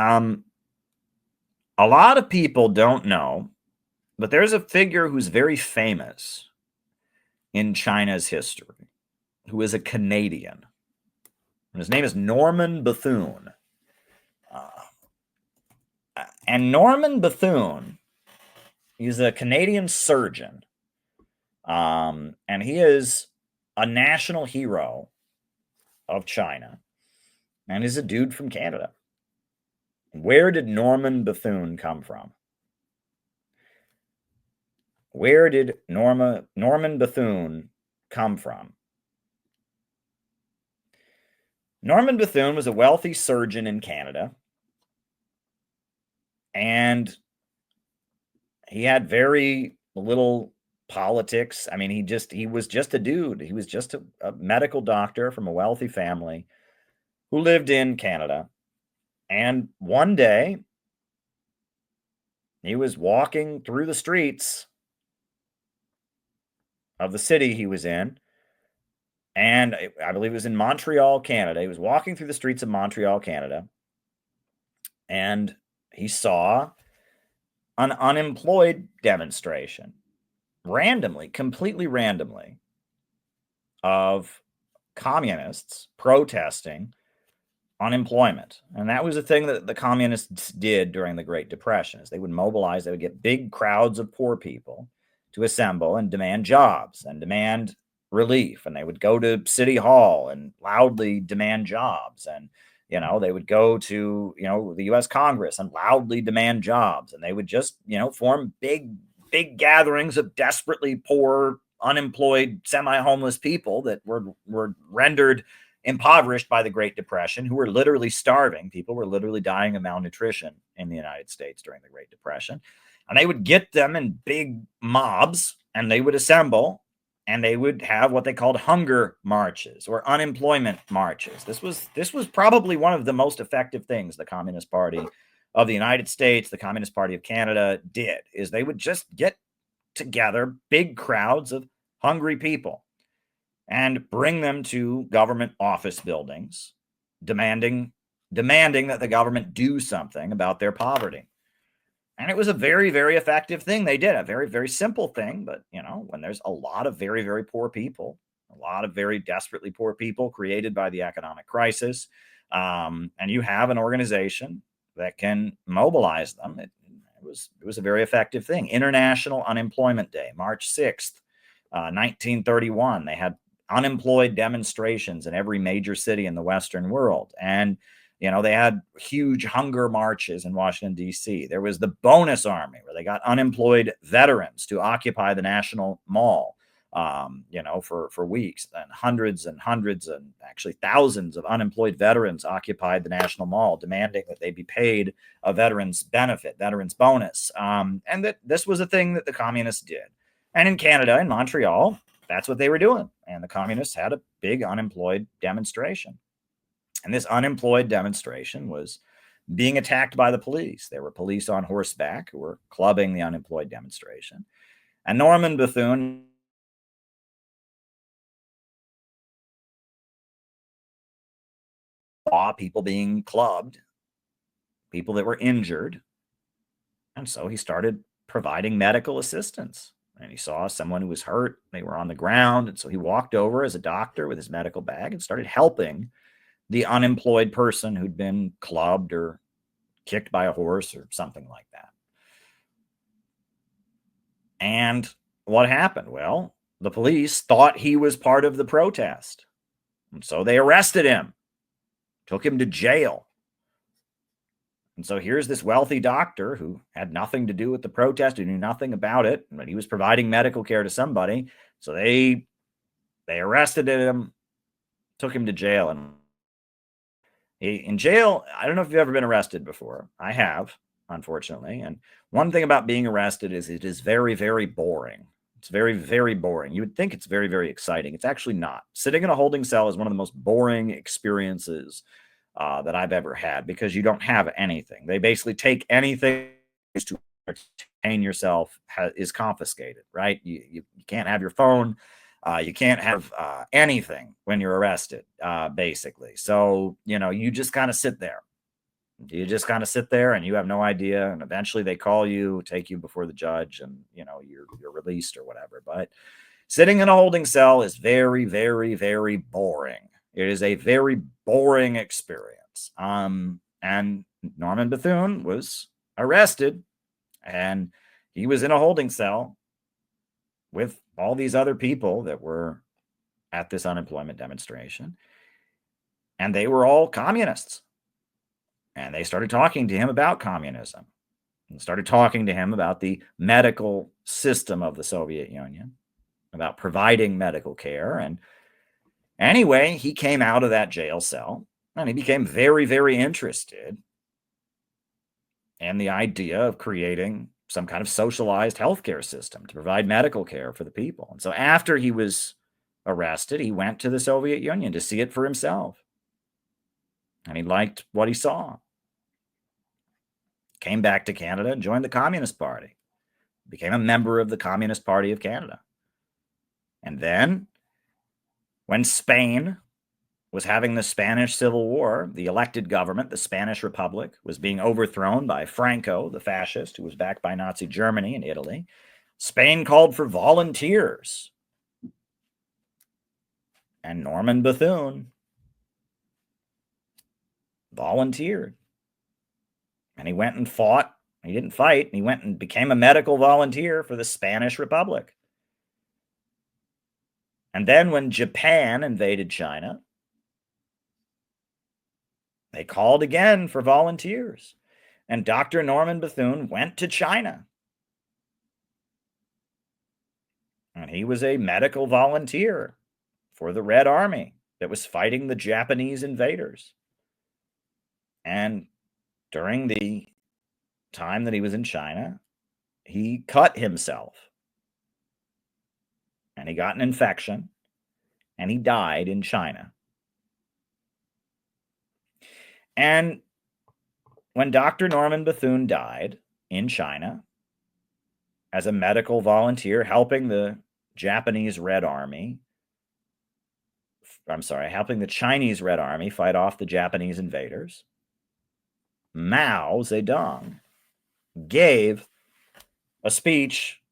Um, a lot of people don't know, but there's a figure who's very famous in China's history, who is a Canadian. And his name is Norman Bethune. And Norman Bethune, he's a Canadian surgeon. And he is a national hero of China. And he's a dude from Canada. Where did Norman Bethune come from? Where did Norman Bethune come from? Norman Bethune was a wealthy surgeon in Canada, and he had very little politics. I mean, he was just a dude. He was just a medical doctor from a wealthy family who lived in Canada. And one day, he was walking through the streets of the city he was in, and I believe it was in Montreal, Canada. He was walking through the streets of Montreal, Canada, and he saw an unemployed demonstration randomly, completely randomly, of communists protesting unemployment. And that was a thing that the communists did during the Great Depression, is they would mobilize, they would get big crowds of poor people to assemble and demand jobs and demand relief. And they would go to City Hall and loudly demand jobs. And, they would go to, the US Congress and loudly demand jobs. And they would just, form big gatherings of desperately poor, unemployed, semi-homeless people that were rendered impoverished by the Great Depression, who were literally starving. People were literally dying of malnutrition in the United States during the Great Depression. And they would get them in big mobs, and they would assemble, and they would have what they called hunger marches or unemployment marches. This was probably one of the most effective things the Communist Party of the United States, the Communist Party of Canada did, is they would just get together big crowds of hungry people and bring them to government office buildings, demanding that the government do something about their poverty. And it was a very, very effective thing they did, a very, very simple thing. But, when there's a lot of very, very poor people, a lot of very desperately poor people created by the economic crisis, and you have an organization that can mobilize them, it was a very effective thing. International Unemployment Day, March 6th, 1931. They had unemployed demonstrations in every major city in the Western world. And, they had huge hunger marches in Washington, D.C. There was the bonus army, where they got unemployed veterans to occupy the National Mall, for weeks. And hundreds and actually thousands of unemployed veterans occupied the National Mall, demanding that they be paid a veteran's benefit, veteran's bonus. And that this was a thing that the communists did. And in Canada, in Montreal, that's what they were doing. And the communists had a big unemployed demonstration. And this unemployed demonstration was being attacked by the police. There were police on horseback who were clubbing the unemployed demonstration. And Norman Bethune saw people being clubbed, people that were injured. And so he started providing medical assistance. And he saw someone who was hurt. They were on the ground. And so he walked over as a doctor with his medical bag and started helping the unemployed person who'd been clubbed or kicked by a horse or something like that. And what happened? Well, the police thought he was part of the protest. And so they arrested him, took him to jail. And so here's this wealthy doctor who had nothing to do with the protest, who knew nothing about it, but he was providing medical care to somebody. So they arrested him, took him to jail. And in jail, I don't know if you've ever been arrested before. I have, unfortunately. And one thing about being arrested is it is very, very boring. It's very, very boring. You would think it's very, very exciting. It's actually not. Sitting in a holding cell is one of the most boring experiences that I've ever had, because you don't have anything. They basically take anything to entertain yourself is confiscated, right? You can't have your phone. You can't have anything when you're arrested, basically. So, you just kind of sit there. You just kind of sit there and you have no idea, and eventually they call you, take you before the judge, and you're released or whatever. But sitting in a holding cell is very, very, very boring. It is a very boring experience. And Norman Bethune was arrested, and he was in a holding cell with all these other people that were at this unemployment demonstration, and they were all communists. And they started talking to him about communism and started talking to him about the medical system of the Soviet Union, about providing medical care. And anyway, he came out of that jail cell and he became very, very interested in the idea of creating some kind of socialized healthcare system to provide medical care for the people. And so after he was arrested, he went to the Soviet Union to see it for himself. And he liked what he saw. Came back to Canada and joined the Communist Party. Became a member of the Communist Party of Canada. And then, when Spain was having the Spanish Civil War, the elected government, the Spanish Republic, was being overthrown by Franco, the fascist, who was backed by Nazi Germany and Italy. Spain called for volunteers. And Norman Bethune volunteered. And he went and fought. He didn't fight. He went and became a medical volunteer for the Spanish Republic. And then when Japan invaded China, they called again for volunteers. And Dr. Norman Bethune went to China. And he was a medical volunteer for the Red Army that was fighting the Japanese invaders. And during the time that he was in China, he cut himself. And he got an infection. And he died in China. And when Dr. Norman Bethune died in China as a medical volunteer helping the Japanese Red Army, helping the Chinese Red Army fight off the Japanese invaders, Mao Zedong gave a speech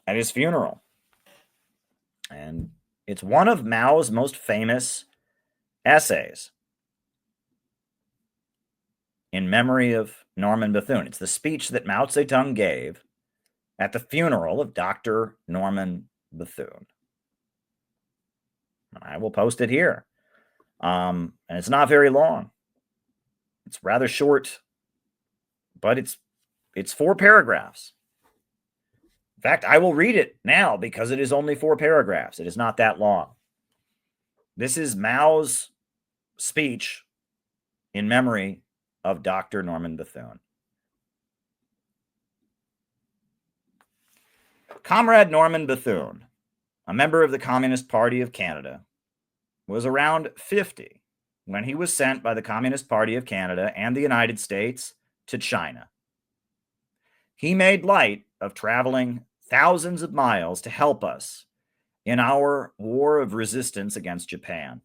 at his funeral. And it's one of Mao's most famous essays in memory of Norman Bethune. It's the speech that Mao Zedong gave at the funeral of Dr. Norman Bethune. I will post it here. And it's not very long. It's rather short, but it's 4 paragraphs. In fact, I will read it now because it is only 4 paragraphs. It is not that long. This is Mao's speech in memory of Dr. Norman Bethune. Comrade Norman Bethune, a member of the Communist Party of Canada, was around 50 when he was sent by the Communist Party of Canada and the United States to China. He made light of traveling thousands of miles to help us in our war of resistance against Japan.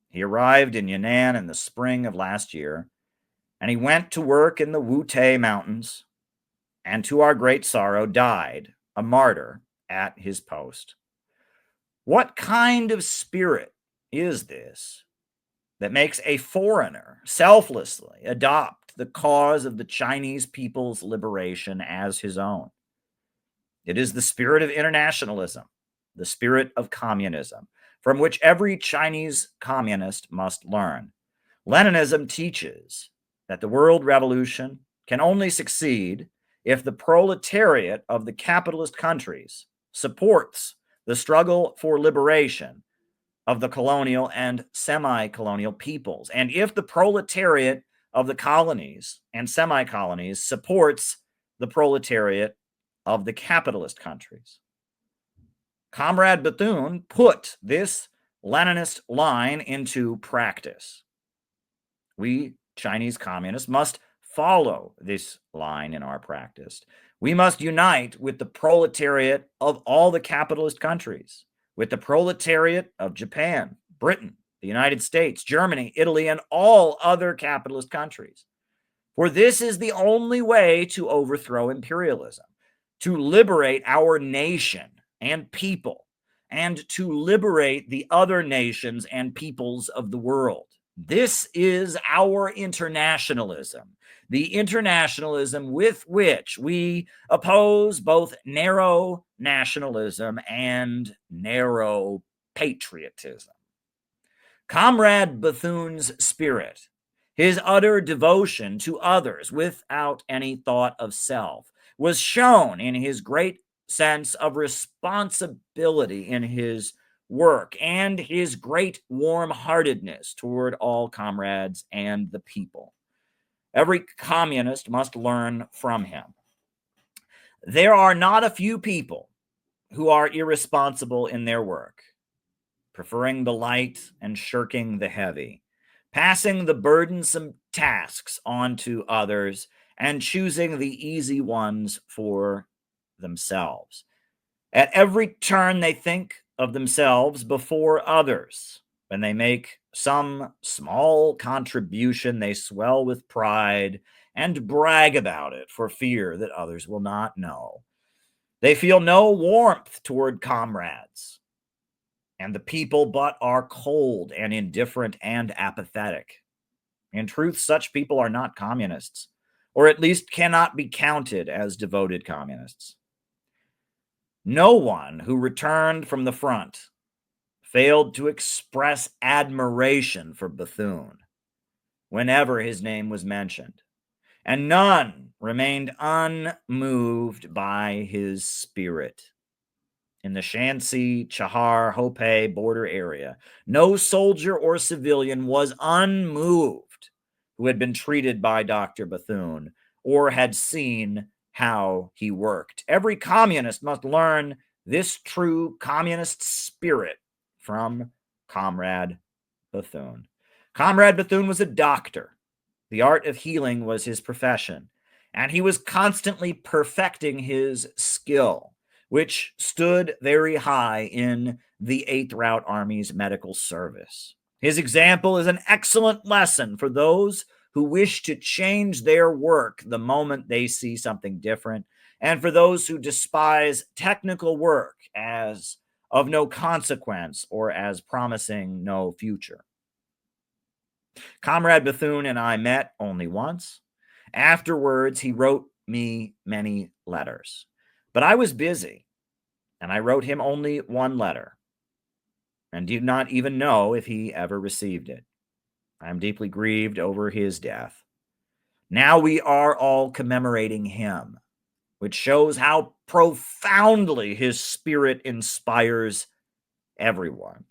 He arrived in Yunnan in the spring of last year, and he went to work in the Wutei Mountains, and to our great sorrow died, a martyr, at his post. What kind of spirit is this that makes a foreigner selflessly adopt the cause of the Chinese people's liberation as his own? It is the spirit of internationalism, the spirit of communism, from which every Chinese communist must learn. Leninism teaches that the world revolution can only succeed if the proletariat of the capitalist countries supports the struggle for liberation of the colonial and semi-colonial peoples, and if the proletariat of the colonies and semi-colonies supports the proletariat of the capitalist countries. Comrade Bethune put this Leninist line into practice. We Chinese communists must follow this line in our practice. We must unite with the proletariat of all the capitalist countries, with the proletariat of Japan, Britain, the United States, Germany, Italy, and all other capitalist countries. For this is the only way to overthrow imperialism, to liberate our nation and people, and to liberate the other nations and peoples of the world. This is our internationalism, the internationalism with which we oppose both narrow nationalism and narrow patriotism. Comrade Bethune's spirit, his utter devotion to others without any thought of self, was shown in his great sense of responsibility in his work and his great warm-heartedness toward all comrades and the people. Every communist must learn from him. There are not a few people who are irresponsible in their work, preferring the light and shirking the heavy, passing the burdensome tasks on to others and choosing the easy ones for themselves. At every turn, they think of themselves before others. When they make some small contribution, they swell with pride and brag about it for fear that others will not know. They feel no warmth toward comrades and the people, but are cold and indifferent and apathetic. In truth, such people are not communists, or at least cannot be counted as devoted communists. No one who returned from the front failed to express admiration for Bethune whenever his name was mentioned, and none remained unmoved by his spirit. In the Shansi, Chahar, Hope border area, no soldier or civilian was unmoved who had been treated by Dr. Bethune or had seen how he worked. Every communist must learn this true communist spirit from Comrade Bethune. Comrade Bethune was a doctor. The art of healing was his profession, and he was constantly perfecting his skill, which stood very high in the 8th Route Army's medical service. His example is an excellent lesson for those who wish to change their work the moment they see something different, and for those who despise technical work as of no consequence or as promising no future. Comrade Bethune and I met only once. Afterwards, he wrote me many letters, but I was busy, and I wrote him only one letter, and did not even know if he ever received it. I am deeply grieved over his death. Now we are all commemorating him, which shows how profoundly his spirit inspires everyone.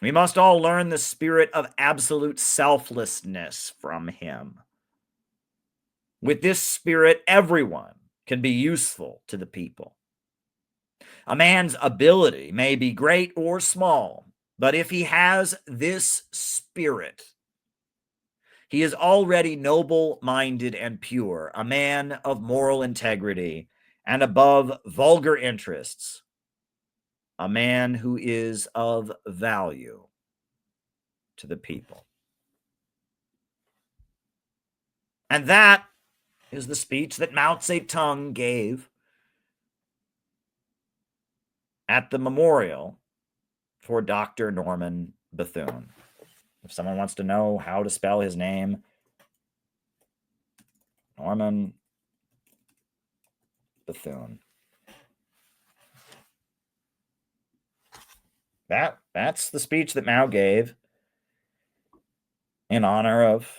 We must all learn the spirit of absolute selflessness from him. With this spirit, everyone can be useful to the people. A man's ability may be great or small, but if he has this spirit, he is already noble-minded and pure, a man of moral integrity and above vulgar interests, a man who is of value to the people. And that is the speech that Mao Zedong gave at the memorial for Dr. Norman Bethune. If someone wants to know how to spell his name, Norman Bethune. That's the speech that Mao gave in honor of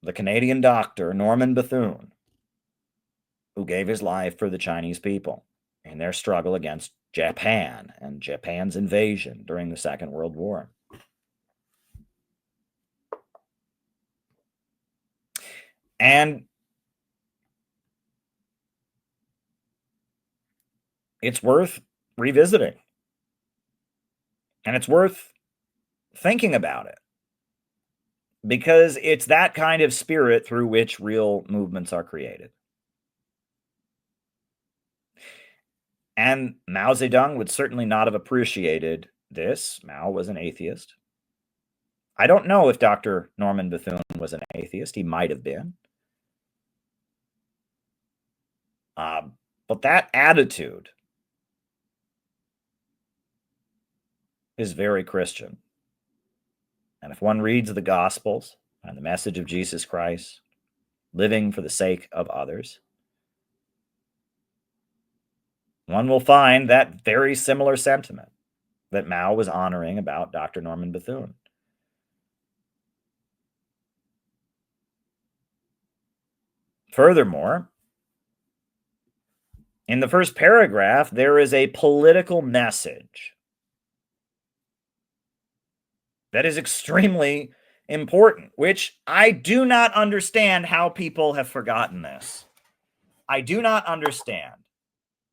the Canadian doctor, Norman Bethune, who gave his life for the Chinese people in their struggle against Japan and Japan's invasion during the Second World War. And it's worth revisiting. And it's worth thinking about it, because it's that kind of spirit through which real movements are created. And Mao Zedong would certainly not have appreciated this, Mao was an atheist. I don't know if Dr. Norman Bethune was an atheist. He might have been. But that attitude is very Christian. And if one reads the Gospels and the message of Jesus Christ, living for the sake of others, one will find that very similar sentiment that Mao was honoring about Dr. Norman Bethune. Furthermore, in the first paragraph, there is a political message that is extremely important, which I do not understand how people have forgotten this. I do not understand.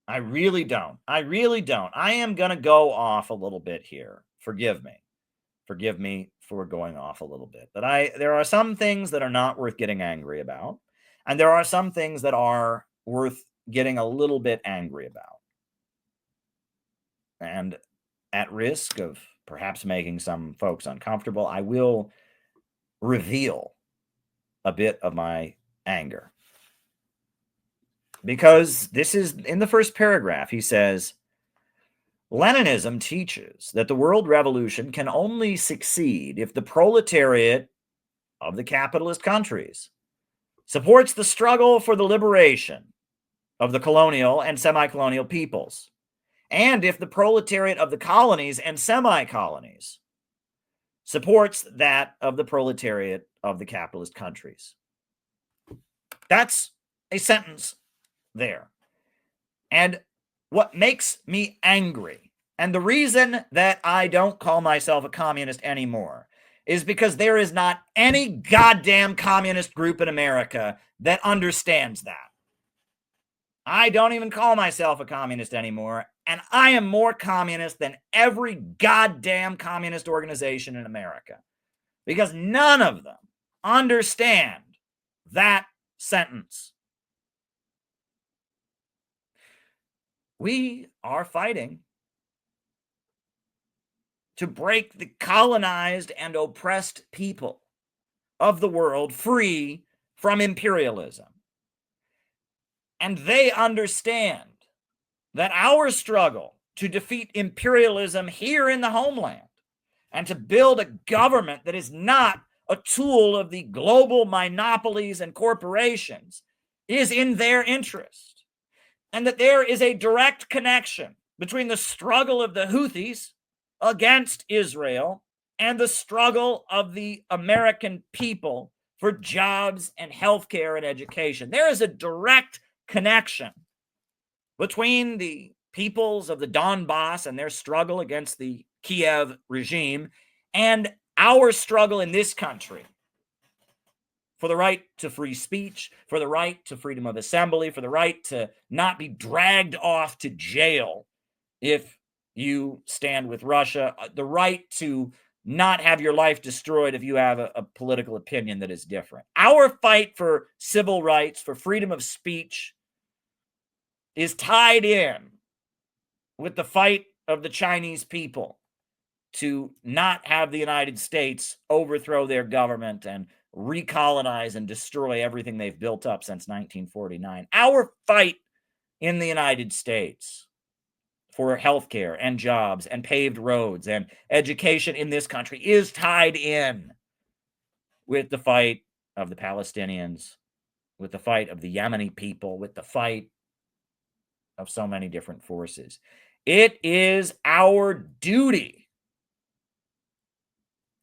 I really don't. I really don't. I am going to go off a little bit here. Forgive me. Forgive me for going off a little bit. But there are some things that are not worth getting angry about, and there are some things that are worth getting a little bit angry about. And at risk of perhaps making some folks uncomfortable, I will reveal a bit of my anger. Because this is in the first paragraph, he says, Leninism teaches that the world revolution can only succeed if the proletariat of the capitalist countries supports the struggle for the liberation of the colonial and semi-colonial peoples, and if the proletariat of the colonies and semi-colonies supports that of the proletariat of the capitalist countries. That's a sentence there. And what makes me angry, and the reason that I don't call myself a communist anymore, is because there is not any goddamn communist group in America that understands that. I don't even call myself a communist anymore, and I am more communist than every goddamn communist organization in America, because none of them understand that sentence. We are fighting to break the colonized and oppressed people of the world free from imperialism. And they understand that our struggle to defeat imperialism here in the homeland and to build a government that is not a tool of the global monopolies and corporations is in their interest. And that there is a direct connection between the struggle of the Houthis against Israel and the struggle of the American people for jobs and healthcare and education. There is a direct connection between the peoples of the Donbass and their struggle against the Kiev regime and our struggle in this country for the right to free speech, for the right to freedom of assembly, for the right to not be dragged off to jail if you stand with Russia, the right to not have your life destroyed if you have a political opinion that is different. Our fight for civil rights, for freedom of speech, is tied in with the fight of the Chinese people to not have the United States overthrow their government and recolonize and destroy everything they've built up since 1949. Our fight in the United States for healthcare and jobs and paved roads and education in this country is tied in with the fight of the Palestinians, with the fight of the Yemeni people, with the fight of so many different forces. It is our duty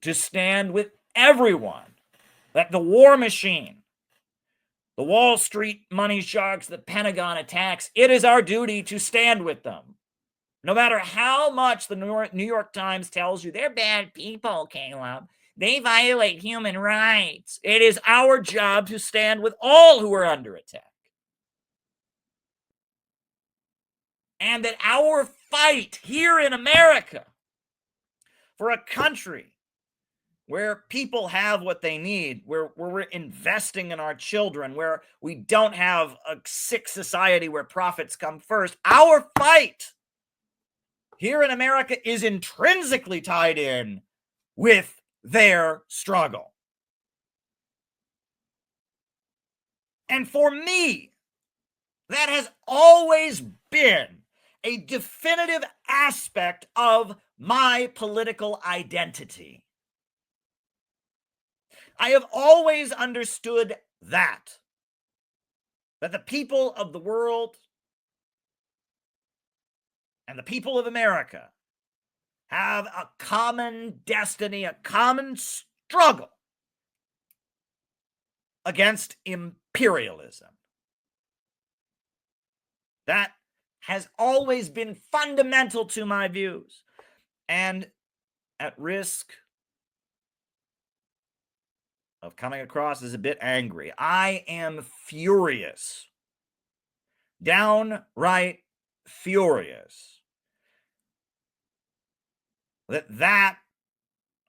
to stand with everyone that the war machine, the Wall Street money sharks, the Pentagon attacks, it is our duty to stand with them. No matter how much the New York Times tells you they're bad people, Caleb, they violate human rights. It is our job to stand with all who are under attack. And that our fight here in America for a country where people have what they need, where we're investing in our children, where we don't have a sick society where profits come first, our fight here in America is intrinsically tied in with their struggle. And for me, that has always been a definitive aspect of my political identity. I have always understood that the people of the world and the people of America have a common destiny, a common struggle against imperialism. That has always been fundamental to my views. And at risk of coming across as a bit angry, I am furious, downright furious, that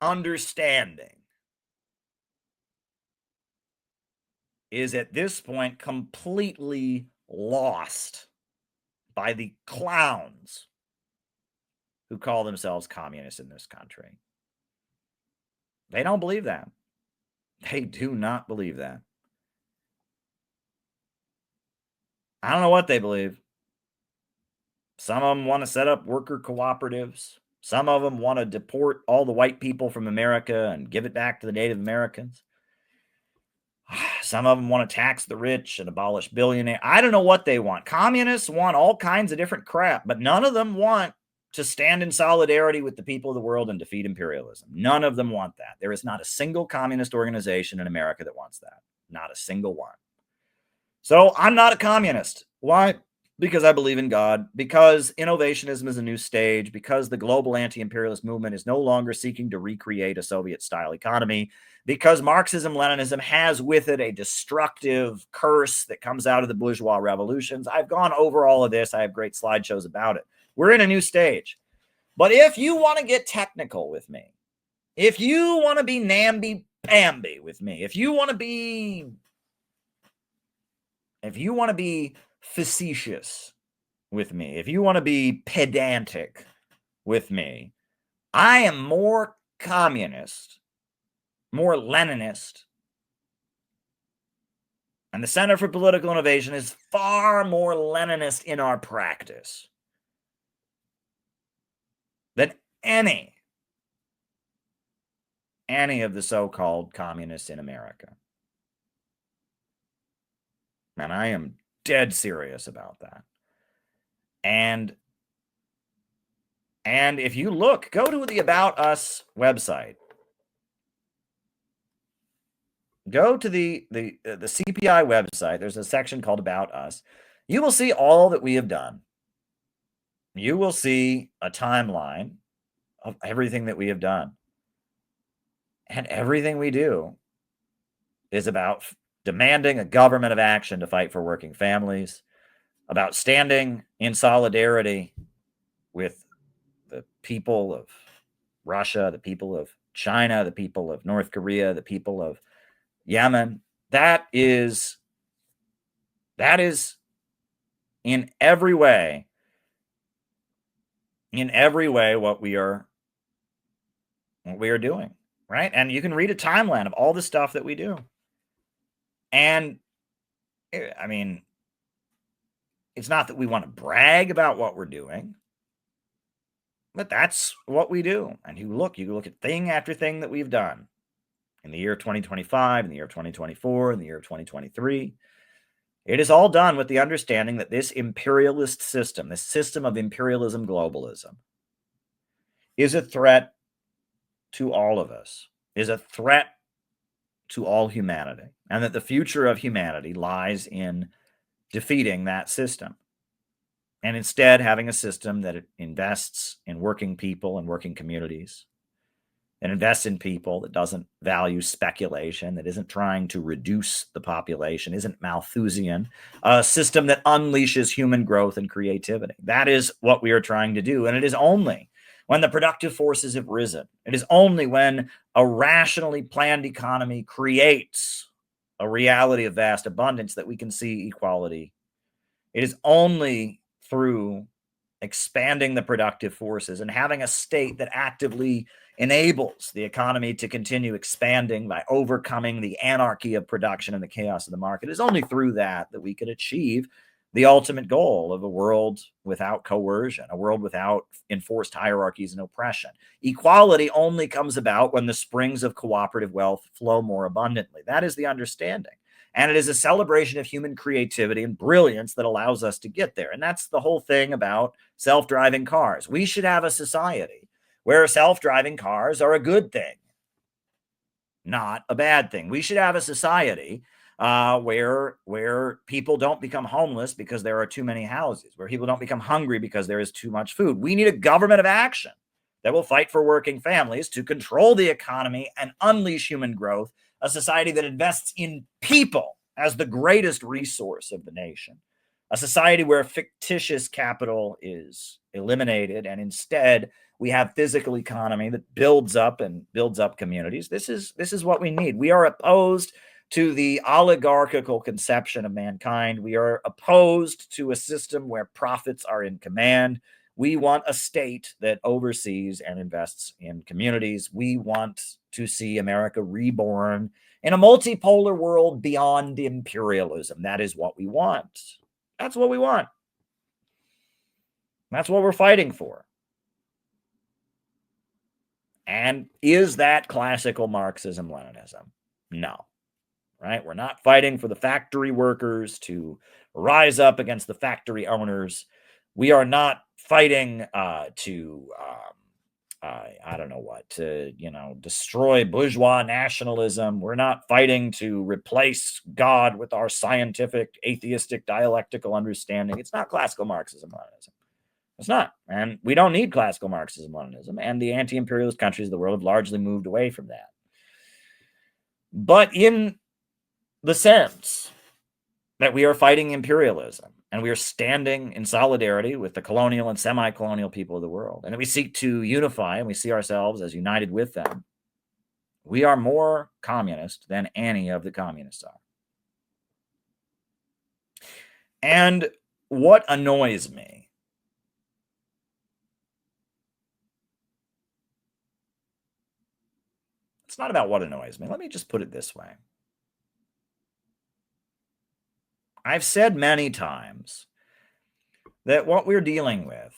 understanding is at this point completely lost by the clowns who call themselves communists in this country. They don't believe that. They do not believe that. I don't know what they believe. Some of them want to set up worker cooperatives. Some of them want to deport all the white people from America and give it back to the Native Americans. Some of them want to tax the rich and abolish billionaires. I don't know what they want. Communists want all kinds of different crap, but none of them want to stand in solidarity with the people of the world and defeat imperialism. None of them want that. There is not a single communist organization in America that wants that. Not a single one. So I'm not a communist. Why? Because I believe in God, because innovationism is a new stage, because the global anti-imperialist movement is no longer seeking to recreate a Soviet-style economy, because Marxism-Leninism has with it a destructive curse that comes out of the bourgeois revolutions. I've gone over all of this. I have great slideshows about it. We're in a new stage. But if you want to get technical with me, if you want to be namby-pamby with me, if you want to be facetious with me, if you want to be pedantic with me, I am more communist, more Leninist, and the Center for Political Innovation is far more Leninist in our practice than any of the so-called communists in America. And I am dead serious about that. And if you look, go to the About Us website. Go to the CPI website. There's a section called About Us. You will see all that we have done. You will see a timeline of everything that we have done. And everything we do is about demanding a government of action to fight for working families, about standing in solidarity with the people of Russia, the people of China, the people of North Korea, the people of Yemen. That is in every way what we are doing, right? And you can read a timeline of all the stuff that we do. And I mean, it's not that we want to brag about what we're doing, but that's what we do. And you look at thing after thing that we've done in the year 2025, in the year 2024, in the year 2023. It is all done with the understanding that this imperialist system, this system of imperialism globalism, is a threat to all of us, is a threat to all humanity, and that the future of humanity lies in defeating that system. And instead having a system that invests in working people and working communities, and invests in people, that doesn't value speculation, that isn't trying to reduce the population, isn't Malthusian, a system that unleashes human growth and creativity. That is what we are trying to do. And it is only when the productive forces have risen, it is only when a rationally planned economy creates a reality of vast abundance that we can see equality. It is only through expanding the productive forces and having a state that actively enables the economy to continue expanding by overcoming the anarchy of production and the chaos of the market. It's only through that we could achieve the ultimate goal of a world without coercion, a world without enforced hierarchies and oppression. Equality only comes about when the springs of cooperative wealth flow more abundantly. That is the understanding. And it is a celebration of human creativity and brilliance that allows us to get there. And that's the whole thing about self-driving cars. We should have a society where self-driving cars are a good thing, not a bad thing. We should have a society where people don't become homeless because there are too many houses, where people don't become hungry because there is too much food. We need a government of action that will fight for working families to control the economy and unleash human growth, a society that invests in people as the greatest resource of the nation, a society where fictitious capital is eliminated and instead we have physical economy that builds up communities. This is what we need. We are opposed to the oligarchical conception of mankind. We are opposed to a system where profits are in command. We want a state that oversees and invests in communities. We want to see America reborn in a multipolar world beyond imperialism. That is what we want. That's what we want. That's what we're fighting for. And is that classical Marxism-Leninism? No. Right? We're not fighting for the factory workers to rise up against the factory owners. We are not fighting to destroy bourgeois nationalism. We're not fighting to replace God with our scientific, atheistic, dialectical understanding. It's not classical Marxism-Leninism. It's not. And we don't need classical Marxism-Leninism. And the anti-imperialist countries of the world have largely moved away from that. But in the sense that we are fighting imperialism and we are standing in solidarity with the colonial and semi-colonial people of the world, and that we seek to unify and we see ourselves as united with them, we are more communist than any of the communists are. And what annoys me it's not about what annoys me. Let me just put it this way. I've said many times that what we're dealing with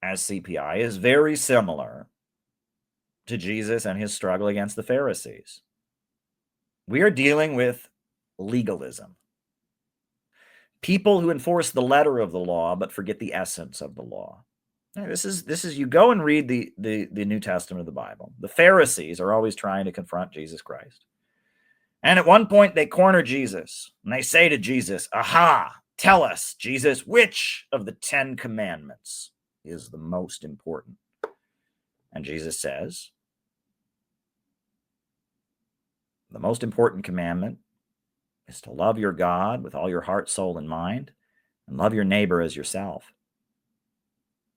as CPI is very similar to Jesus and his struggle against the Pharisees. We are dealing with legalism. People who enforce the letter of the law but forget the essence of the law. This is you go and read the New Testament of the Bible. The Pharisees are always trying to confront Jesus Christ. And at one point they corner Jesus and they say to Jesus, "Aha, tell us, Jesus, which of the 10 commandments is the most important?" And Jesus says, "The most important commandment is to love your God with all your heart, soul, and mind, and love your neighbor as yourself.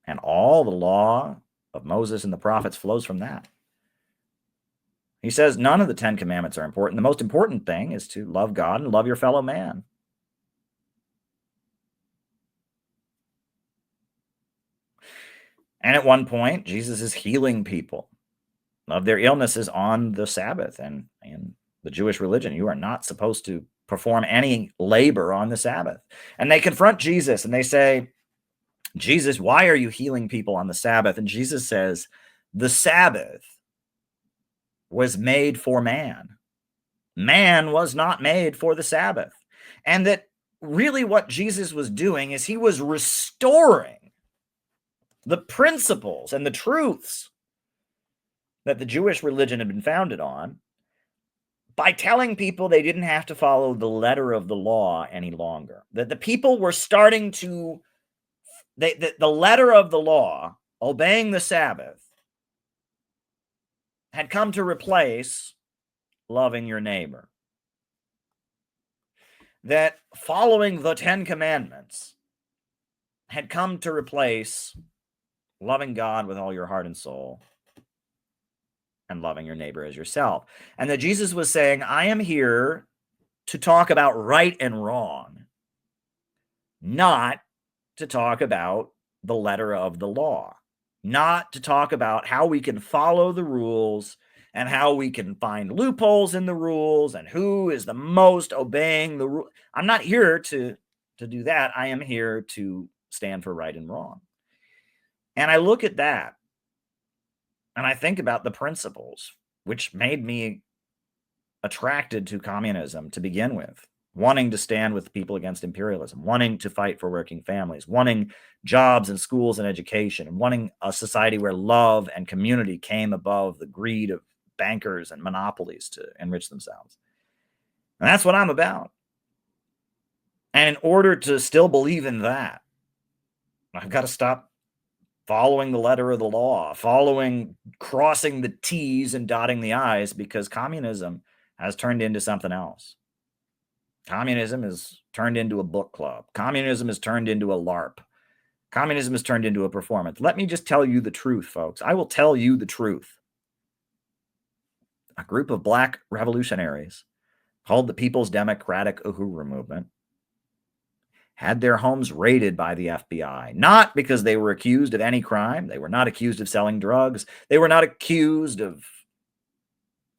And all the law of Moses and the prophets flows from that." He says none of the 10 commandments are important. The most important thing is to love God and love your fellow man. And at one point, Jesus is healing people of their illnesses on the Sabbath. And in the Jewish religion, you are not supposed to perform any labor on the Sabbath. And they confront Jesus and they say, "Jesus, why are you healing people on the Sabbath?" And Jesus says, "The Sabbath was made for man. Man was not made for the Sabbath." And that really what Jesus was doing is he was restoring the principles and the truths that the Jewish religion had been founded on by telling people they didn't have to follow the letter of the law any longer. That the people were starting to, the letter of the law, obeying the Sabbath, had come to replace loving your neighbor. That following the 10 commandments had come to replace loving God with all your heart and soul and loving your neighbor as yourself. And that Jesus was saying, I am here to talk about right and wrong, not to talk about the letter of the law, not to talk about how we can follow the rules and how we can find loopholes in the rules and who is the most obeying the rule. I'm not here to do that. I am here to stand for right and wrong. And I look at that and I think about the principles which made me attracted to communism to begin with, wanting to stand with people against imperialism, wanting to fight for working families, wanting jobs and schools and education, and wanting a society where love and community came above the greed of bankers and monopolies to enrich themselves. And that's what I'm about. And in order to still believe in that, I've got to stop following the letter of the law, crossing the T's and dotting the I's, because communism has turned into something else. Communism has turned into a book club. Communism has turned into a LARP. Communism has turned into a performance. Let me just tell you the truth, folks. I will tell you the truth. A group of black revolutionaries called the People's Democratic Uhuru Movement had their homes raided by the FBI, not because they were accused of any crime. They were not accused of selling drugs. They were not accused of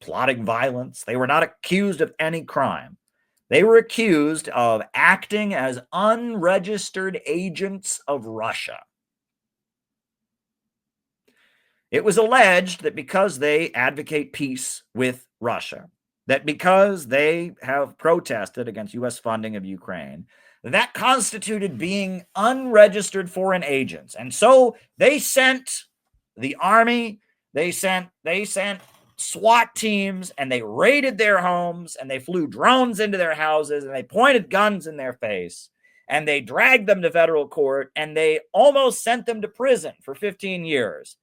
plotting violence. They were not accused of any crime. They were accused of acting as unregistered agents of Russia. It was alleged that because they advocate peace with Russia, that because they have protested against U.S. funding of Ukraine, that constituted being unregistered foreign agents. And so they sent the army, they sent SWAT teams, and they raided their homes, and they flew drones into their houses, and they pointed guns in their face, and they dragged them to federal court, and they almost sent them to prison for 15 years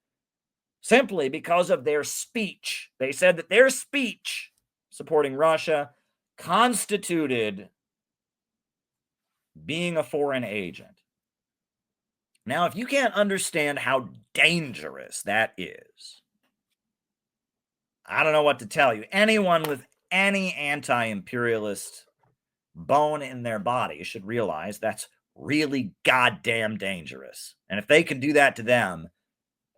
simply because of their speech. They said that their speech supporting Russia constituted being a foreign agent. Now, if you can't understand how dangerous that is, I don't know what to tell you. Anyone with any anti-imperialist bone in their body should realize that's really goddamn dangerous. And if they can do that to them,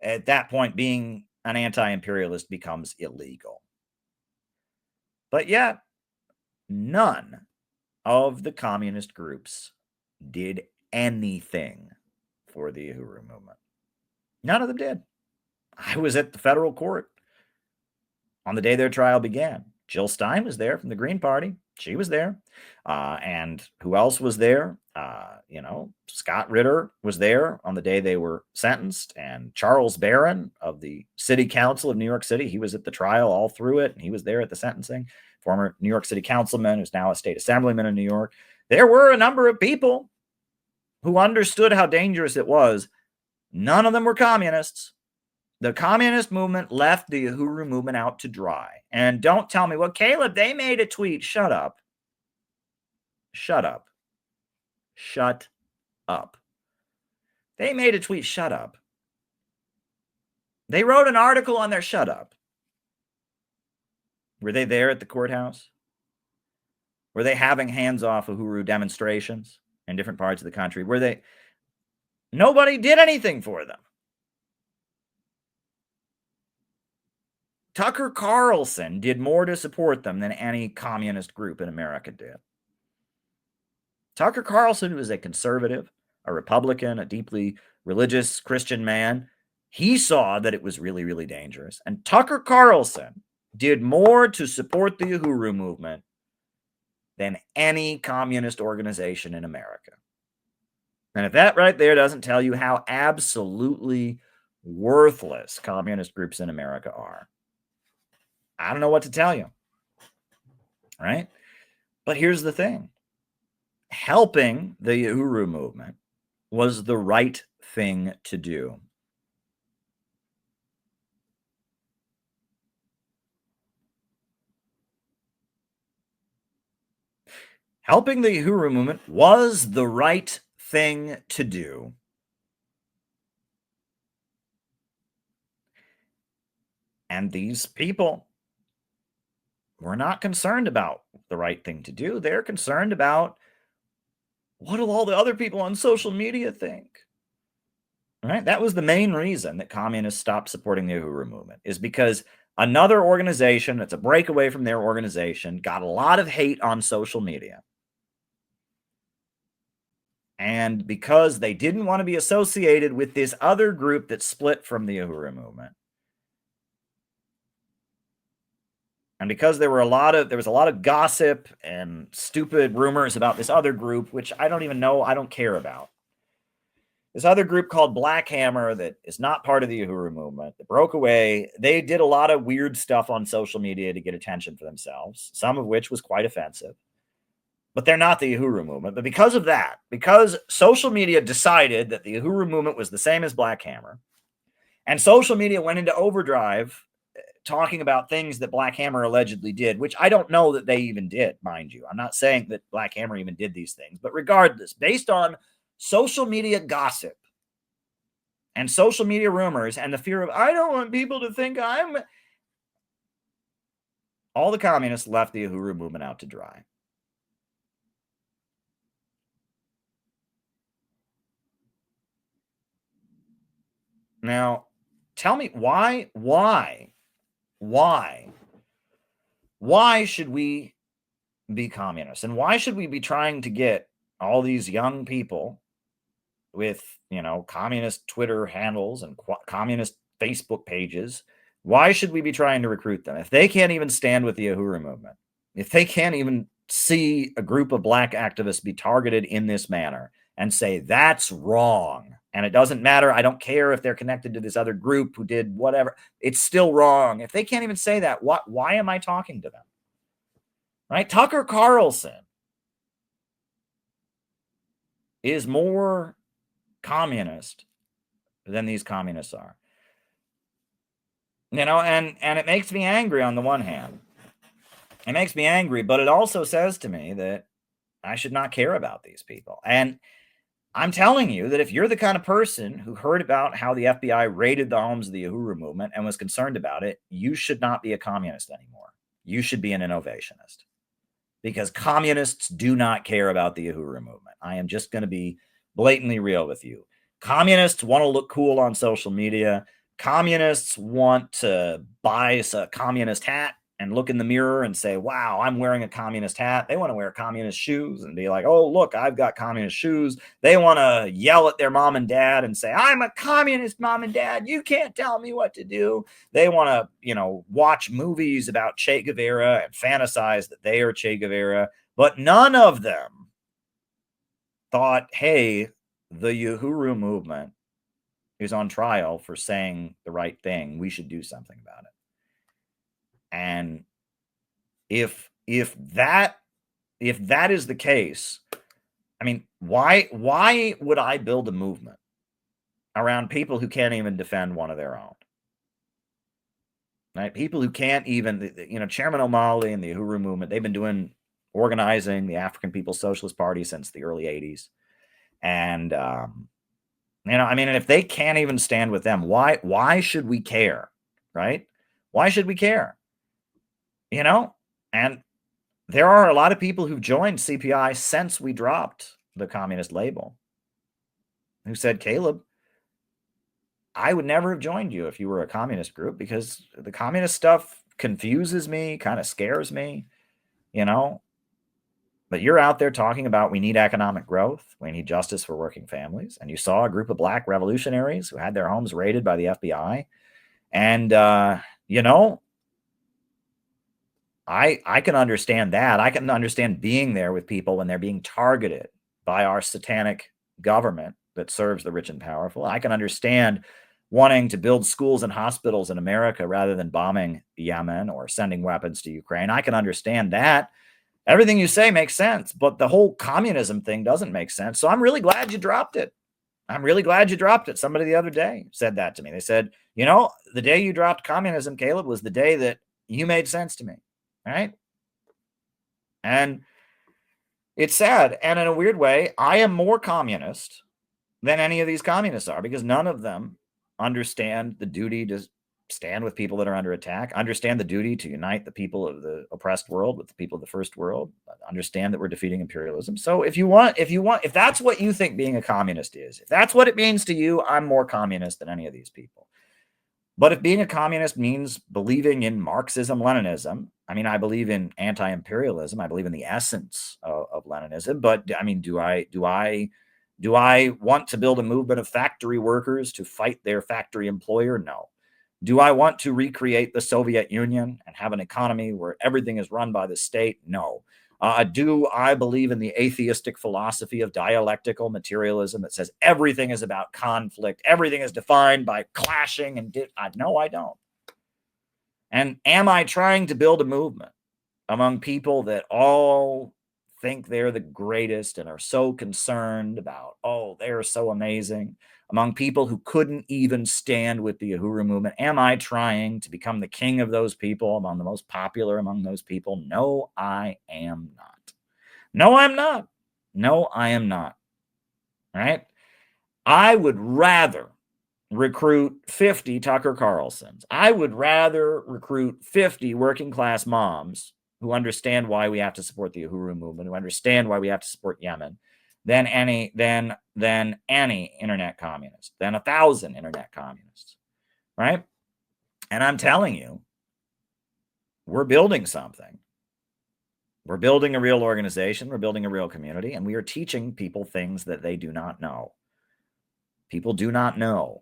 at that point, being an anti-imperialist becomes illegal. But yet, none of the communist groups did anything for the Uhuru movement. None of them did. I was at the federal court on the day their trial began. Jill Stein was there from the Green Party. She was there. And who else was there? Scott Ritter was there on the day they were sentenced. And Charles Barron of the City Council of New York City, he was at the trial all through it. And he was there at the sentencing. Former New York City councilman who's now a state assemblyman in New York. There were a number of people who understood how dangerous it was. None of them were communists. The communist movement left the Uhuru movement out to dry. And don't tell me, well, Caleb, they made a tweet. Shut up. Shut up. Shut up. They made a tweet. Shut up. They wrote an article on their shut up. Were they there at the courthouse? Were they having hands-off Uhuru demonstrations in different parts of the country? Were they? Nobody did anything for them. Tucker Carlson did more to support them than any communist group in America did. Tucker Carlson was a conservative, a Republican, a deeply religious Christian man. He saw that it was really, really dangerous. And Tucker Carlson did more to support the Uhuru movement than any communist organization in America. And if that right there doesn't tell you how absolutely worthless communist groups in America are, I don't know what to tell you. Right? But here's the thing. Helping the Uhuru movement was the right thing to do. Helping the Uhuru movement was the right thing to do. And these people were not concerned about the right thing to do. They're concerned about what do all the other people on social media think? Right? That was the main reason that communists stopped supporting the Uhuru movement, is because another organization that's a breakaway from their organization got a lot of hate on social media. And because they didn't want to be associated with this other group that split from the Uhuru movement, and because there was a lot of gossip and stupid rumors about this other group, which I don't even know, I don't care about. This other group called Black Hammer that is not part of the Uhuru movement that broke away. They did a lot of weird stuff on social media to get attention for themselves, some of which was quite offensive. But they're not the Uhuru movement. But because of that, because social media decided that the Uhuru movement was the same as Black Hammer, and social media went into overdrive talking about things that Black Hammer allegedly did, which I don't know that they even did, mind you. I'm not saying that Black Hammer even did these things, but regardless, based on social media gossip and social media rumors and the fear of, I don't want people to think I'm... All the communists left the Uhuru movement out to dry. Now, tell me why should we be communists? And why should we be trying to get all these young people with, communist Twitter handles and communist Facebook pages? Why should we be trying to recruit them if they can't even stand with the Uhuru movement? If they can't even see a group of black activists be targeted in this manner and say that's wrong, and it doesn't matter, I don't care if they're connected to this other group who did whatever, it's still wrong. If they can't even say that, why am I talking to them? Right? Tucker Carlson is more communist than these communists are. And it makes me angry on the one hand. It makes me angry, but it also says to me that I should not care about these people. And I'm telling you that if you're the kind of person who heard about how the FBI raided the homes of the Uhuru movement and was concerned about it, you should not be a communist anymore. You should be an innovationist, because communists do not care about the Uhuru movement. I am just going to be blatantly real with you. Communists want to look cool on social media. Communists want to buy a communist hat and look in the mirror and say, wow, I'm wearing a communist hat. They want to wear communist shoes and be like, oh, look, I've got communist shoes. They want to yell at their mom and dad and say, I'm a communist mom and dad. You can't tell me what to do. They want to, watch movies about Che Guevara and fantasize that they are Che Guevara. But none of them thought, hey, the Uhuru movement is on trial for saying the right thing. We should do something about it. And if that is the case, I mean, why would I build a movement around people who can't even defend one of their own? Right? People who can't even, Chairman O'Malley and the Uhuru movement, they've been organizing the African People's Socialist Party since the early 80s. And, and if they can't even stand with them, why should we care? Right? Why should we care? And there are a lot of people who've joined CPI since we dropped the communist label, who said, Caleb, I would never have joined you if you were a communist group, because the communist stuff confuses me, kind of scares me, but you're out there talking about we need economic growth, we need justice for working families. And you saw a group of black revolutionaries who had their homes raided by the FBI. And, I can understand that. I can understand being there with people when they're being targeted by our satanic government that serves the rich and powerful. I can understand wanting to build schools and hospitals in America rather than bombing Yemen or sending weapons to Ukraine. I can understand that. Everything you say makes sense, but the whole communism thing doesn't make sense. So I'm really glad you dropped it. I'm really glad you dropped it. Somebody the other day said that to me. They said, the day you dropped communism, Caleb, was the day that you made sense to me. Right? And it's sad. And in a weird way, I am more communist than any of these communists are, because none of them understand the duty to stand with people that are under attack, understand the duty to unite the people of the oppressed world with the people of the first world, understand that we're defeating imperialism. So if that's what you think being a communist is, if that's what it means to you, I'm more communist than any of these people. But if being a communist means believing in Marxism, Leninism, I mean, I believe in anti-imperialism. I believe in the essence of Leninism. But I mean, do I want to build a movement of factory workers to fight their factory employer? No. Do I want to recreate the Soviet Union and have an economy where everything is run by the state? No. Do I believe in the atheistic philosophy of dialectical materialism that says everything is about conflict, everything is defined by clashing? And no, I don't. And am I trying to build a movement among people that all think they're the greatest and are so concerned about, oh, they're so amazing, among people who couldn't even stand with the Uhuru movement? Am I trying to become the king of those people, among the most popular among those people? No, I am not. No, I'm not. No, I am not. Right? I would rather recruit 50 Tucker Carlsons. I would rather recruit 50 working class moms who understand why we have to support the Uhuru movement, who understand why we have to support Yemen, than any internet communist, than 1,000 internet communists, right? And I'm telling you, we're building something. We're building a real organization. We're building a real community, and we are teaching people things that they do not know. People do not know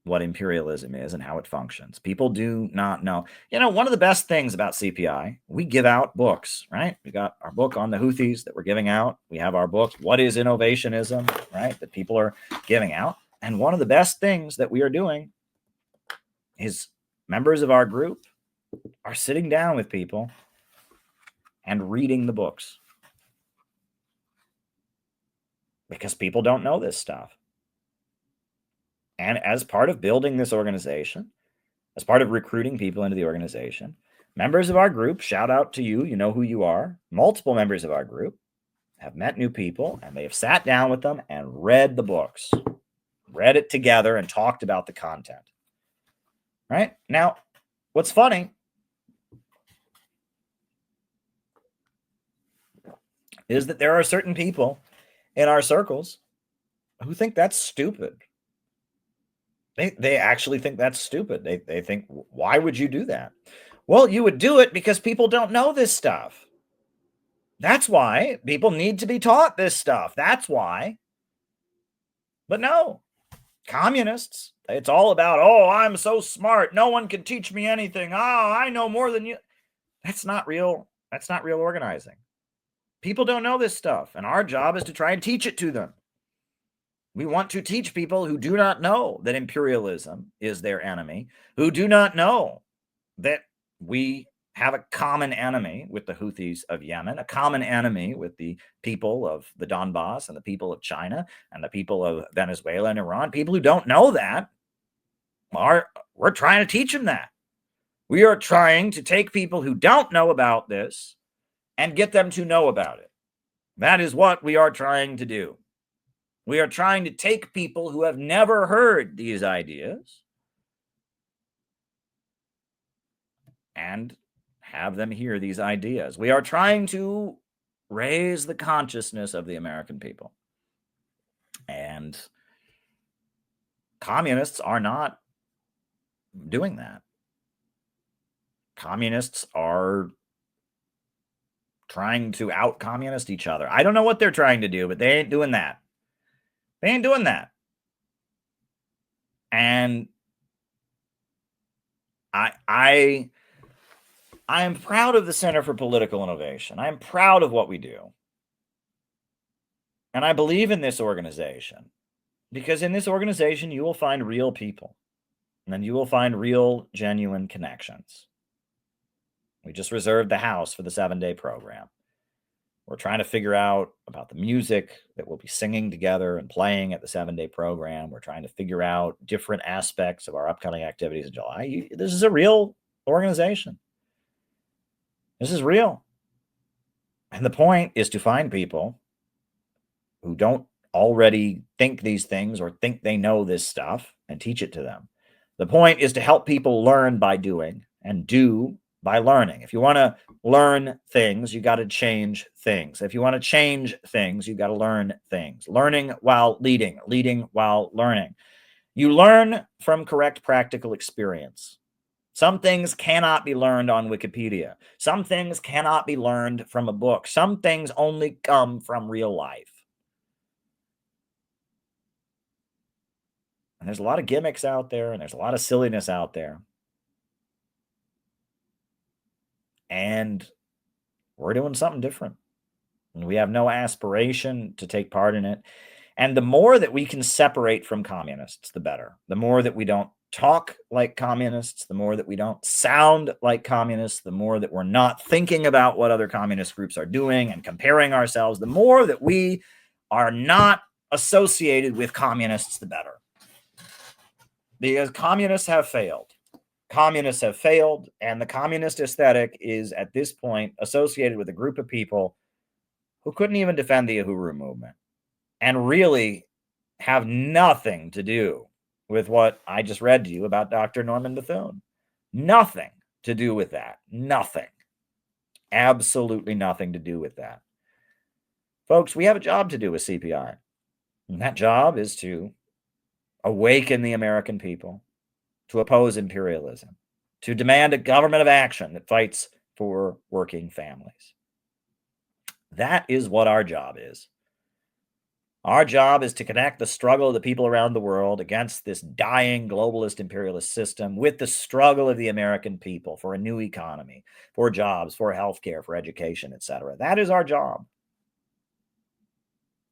what imperialism is and how it functions. People do not know. You know, one of the best things about CPI, we give out books, right? We got our book on the Houthis that we're giving out. We have our book, What is Innovationism, right? That people are giving out. And one of the best things that we are doing is members of our group are sitting down with people and reading the books. Because people don't know this stuff. And as part of building this organization, as part of recruiting people into the organization, members of our group, shout out to you, you know who you are, multiple members of our group have met new people, and they have sat down with them and read the books, read it together and talked about the content. Right? Now, what's funny is that there are certain people in our circles who think that's stupid. They actually think that's stupid. They think, why would you do that? Well, you would do it because people don't know this stuff. That's why people need to be taught this stuff. That's why. But no, communists, it's all about, oh, I'm so smart. No one can teach me anything. Oh, I know more than you. That's not real. That's not real organizing. People don't know this stuff, and our job is to try and teach it to them. We want to teach people who do not know that imperialism is their enemy, who do not know that we have a common enemy with the Houthis of Yemen, a common enemy with the people of the Donbass and the people of China and the people of Venezuela and Iran. People who don't know that we're trying to teach them that. We are trying to take people who don't know about this and get them to know about it. That is what we are trying to do. We are trying to take people who have never heard these ideas and have them hear these ideas. We are trying to raise the consciousness of the American people. And communists are not doing that. Communists are trying to out-communist each other. I don't know what they're trying to do, but they ain't doing that. They ain't doing that. And I am proud of the Center for Political Innovation. I'm proud of what we do. And I believe in this organization because in this organization, you will find real people and then you will find real, genuine connections. We just reserved the house for the 7-day program. We're trying to figure out about the music that we'll be singing together and playing at the 7-day program. We're trying to figure out different aspects of our upcoming activities in July. This is a real organization. This is real. And the point is to find people who don't already think these things or think they know this stuff and teach it to them. The point is to help people learn by doing and do by learning. If you want to learn things, you got to change things. If you want to change things, you got to learn things. Learning while leading, leading while learning. You learn from correct practical experience. Some things cannot be learned on Wikipedia. Some things cannot be learned from a book. Some things only come from real life. And there's a lot of gimmicks out there, and there's a lot of silliness out there. And we're doing something different. And we have no aspiration to take part in it. And the more that we can separate from communists, the better. The more that we don't talk like communists, the more that we don't sound like communists, the more that we're not thinking about what other communist groups are doing and comparing ourselves, the more that we are not associated with communists, the better. Because communists have failed. Communists have failed, and the communist aesthetic is at this point associated with a group of people who couldn't even defend the Uhuru movement and really have nothing to do with what I just read to you about Dr. Norman Bethune. Nothing to do with that. Nothing. Absolutely nothing to do with that. Folks, we have a job to do with CPI. And that job is to awaken the American people, to oppose imperialism, to demand a government of action that fights for working families. That is what our job is. Our job is to connect the struggle of the people around the world against this dying globalist imperialist system with the struggle of the American people for a new economy, for jobs, for healthcare, for education, etc. That is our job.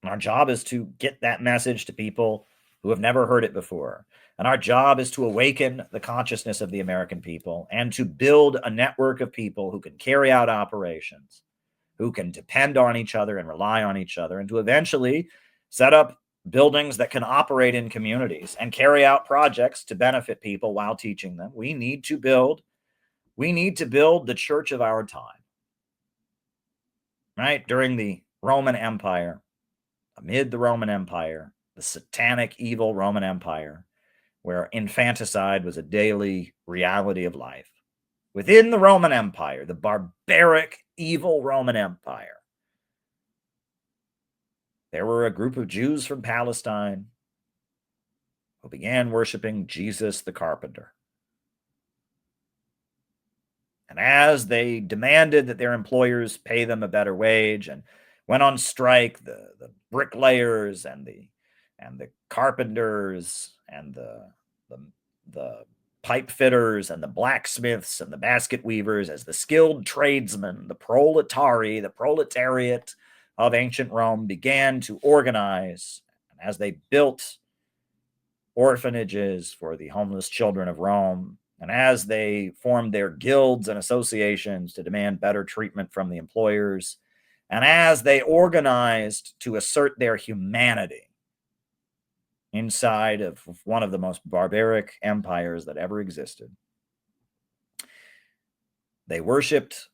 And our job is to get that message to people who have never heard it before. And our job is to awaken the consciousness of the American people and to build a network of people who can carry out operations, who can depend on each other and rely on each other, and to eventually set up buildings that can operate in communities and carry out projects to benefit people while teaching them. We need to build the church of our time. Right? During the Roman Empire, amid the Roman Empire, the satanic, evil Roman Empire, where infanticide was a daily reality of life. Within the Roman Empire, the barbaric, evil Roman Empire, there were a group of Jews from Palestine who began worshiping Jesus the carpenter. And as they demanded that their employers pay them a better wage and went on strike, the bricklayers and the carpenters and the pipe fitters and the blacksmiths and the basket weavers, as the skilled tradesmen, the proletariat of ancient Rome began to organize, and as they built orphanages for the homeless children of Rome, and as they formed their guilds and associations to demand better treatment from the employers, and as they organized to assert their humanity inside of one of the most barbaric empires that ever existed, they worshiped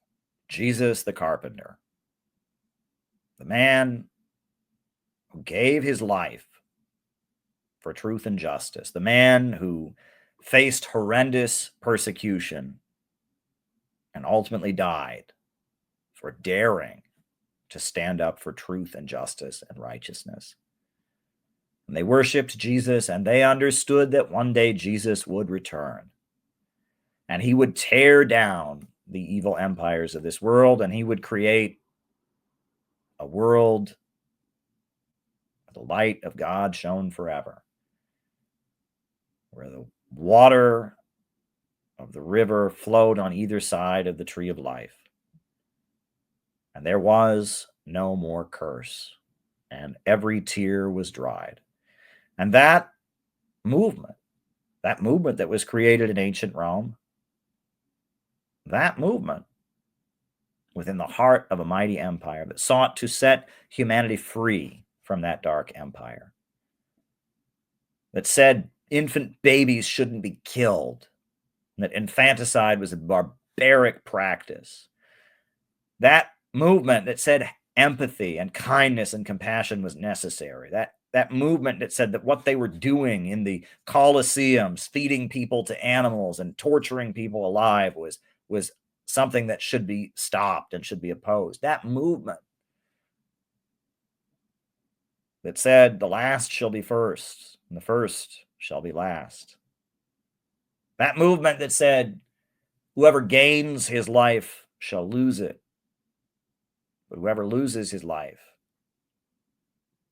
Jesus the carpenter, the man who gave his life for truth and justice, the man who faced horrendous persecution and ultimately died for daring to stand up for truth and justice and righteousness. And they worshiped Jesus, and they understood that one day Jesus would return, and he would tear down the evil empires of this world, and he would create a world where the light of God shone forever, where the water of the river flowed on either side of the tree of life. And there was no more curse, and every tear was dried. And that movement that was created in ancient Rome, that movement within the heart of a mighty empire that sought to set humanity free from that dark empire, that said infant babies shouldn't be killed, that infanticide was a barbaric practice, that movement that said empathy and kindness and compassion was necessary, that movement that said that what they were doing in the Colosseums, feeding people to animals and torturing people alive, was something that should be stopped and should be opposed. That movement that said the last shall be first and the first shall be last. That movement that said whoever gains his life shall lose it, but whoever loses his life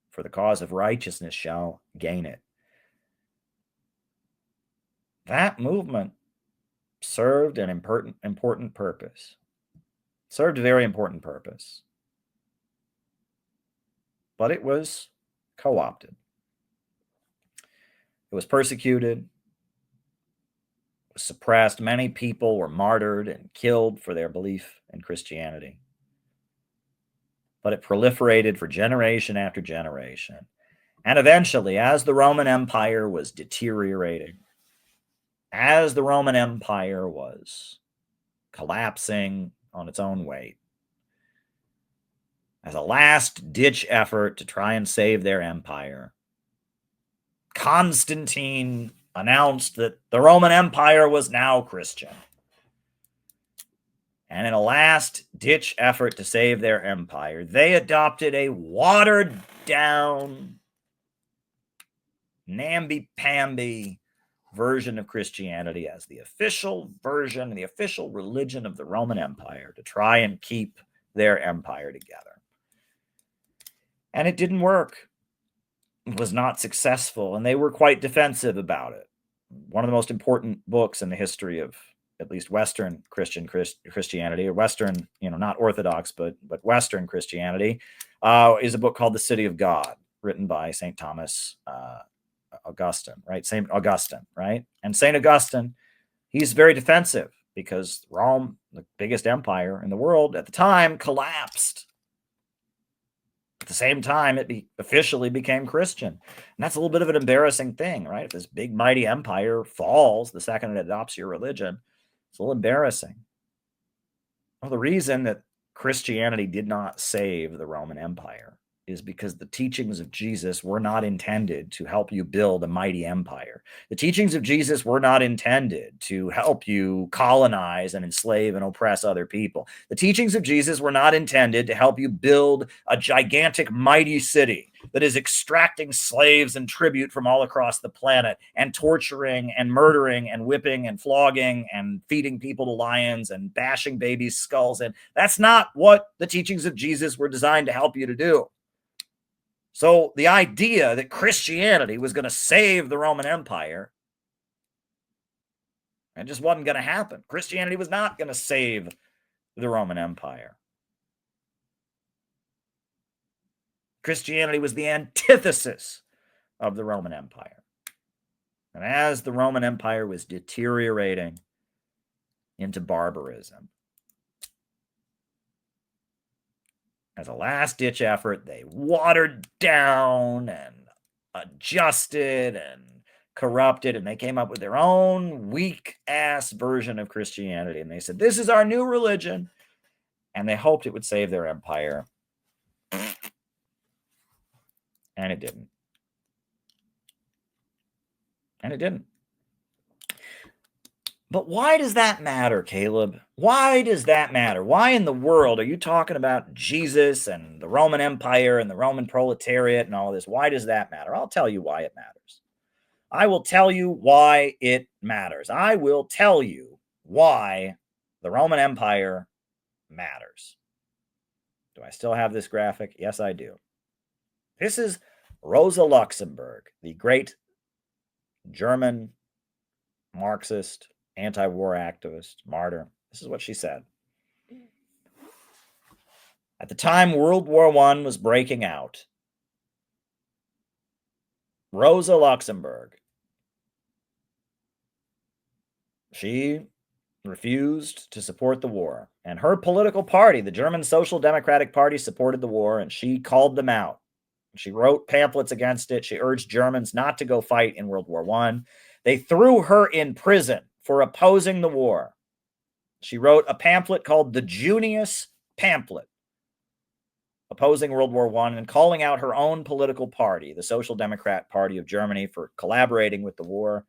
for the cause of righteousness shall gain it. That movement served an important purpose. Served a very important purpose. But it was co-opted. It was persecuted. It was suppressed. Many people were martyred and killed for their belief in Christianity. But it proliferated for generation after generation. And eventually, as the Roman Empire was deteriorating, as the Roman Empire was collapsing on its own weight, as a last-ditch effort to try and save their empire, Constantine announced that the Roman Empire was now Christian. And in a last-ditch effort to save their empire, they adopted a watered-down, namby-pamby version of Christianity as the official version, the official religion of the Roman Empire to try and keep their empire together. And it didn't work. It was not successful, and they were quite defensive about it. One of the most important books in the history of at least Western Christianity, or Western, not Orthodox, but Western Christianity, is a book called The City of God, written by St. Thomas Augustine, right? St. Augustine, right? And St. Augustine, he's very defensive because Rome, the biggest empire in the world at the time, collapsed. At the same time, it officially became Christian. And that's a little bit of an embarrassing thing, right? If this big, mighty empire falls the second it adopts your religion, it's a little embarrassing. Well, the reason that Christianity did not save the Roman Empire is because the teachings of Jesus were not intended to help you build a mighty empire. The teachings of Jesus were not intended to help you colonize and enslave and oppress other people. The teachings of Jesus were not intended to help you build a gigantic, mighty city that is extracting slaves and tribute from all across the planet and torturing and murdering and whipping and flogging and feeding people to lions and bashing babies' skulls in. That's not what the teachings of Jesus were designed to help you to do. So the idea that Christianity was going to save the Roman Empire, it just wasn't going to happen. Christianity was not going to save the Roman Empire. Christianity was the antithesis of the Roman Empire. And as the Roman Empire was deteriorating into barbarism, as a last-ditch effort, they watered down and adjusted and corrupted, and they came up with their own weak-ass version of Christianity. And they said, this is our new religion. And they hoped it would save their empire. And it didn't. And it didn't. But why does that matter, Caleb? Why does that matter? Why in the world are you talking about Jesus and the Roman Empire and the Roman proletariat and all this? Why does that matter? I'll tell you why it matters. I will tell you why it matters. I will tell you why the Roman Empire matters. Do I still have this graphic? Yes, I do. This is Rosa Luxemburg, the great German Marxist, anti-war activist, martyr. This is what she said. At the time World War I was breaking out, Rosa Luxemburg, she refused to support the war. And her political party, the German Social Democratic Party, supported the war, and she called them out. She wrote pamphlets against it. She urged Germans not to go fight in World War I. They threw her in prison for opposing the war. She wrote a pamphlet called the Junius Pamphlet, opposing World War I and calling out her own political party, the Social Democrat Party of Germany, for collaborating with the war.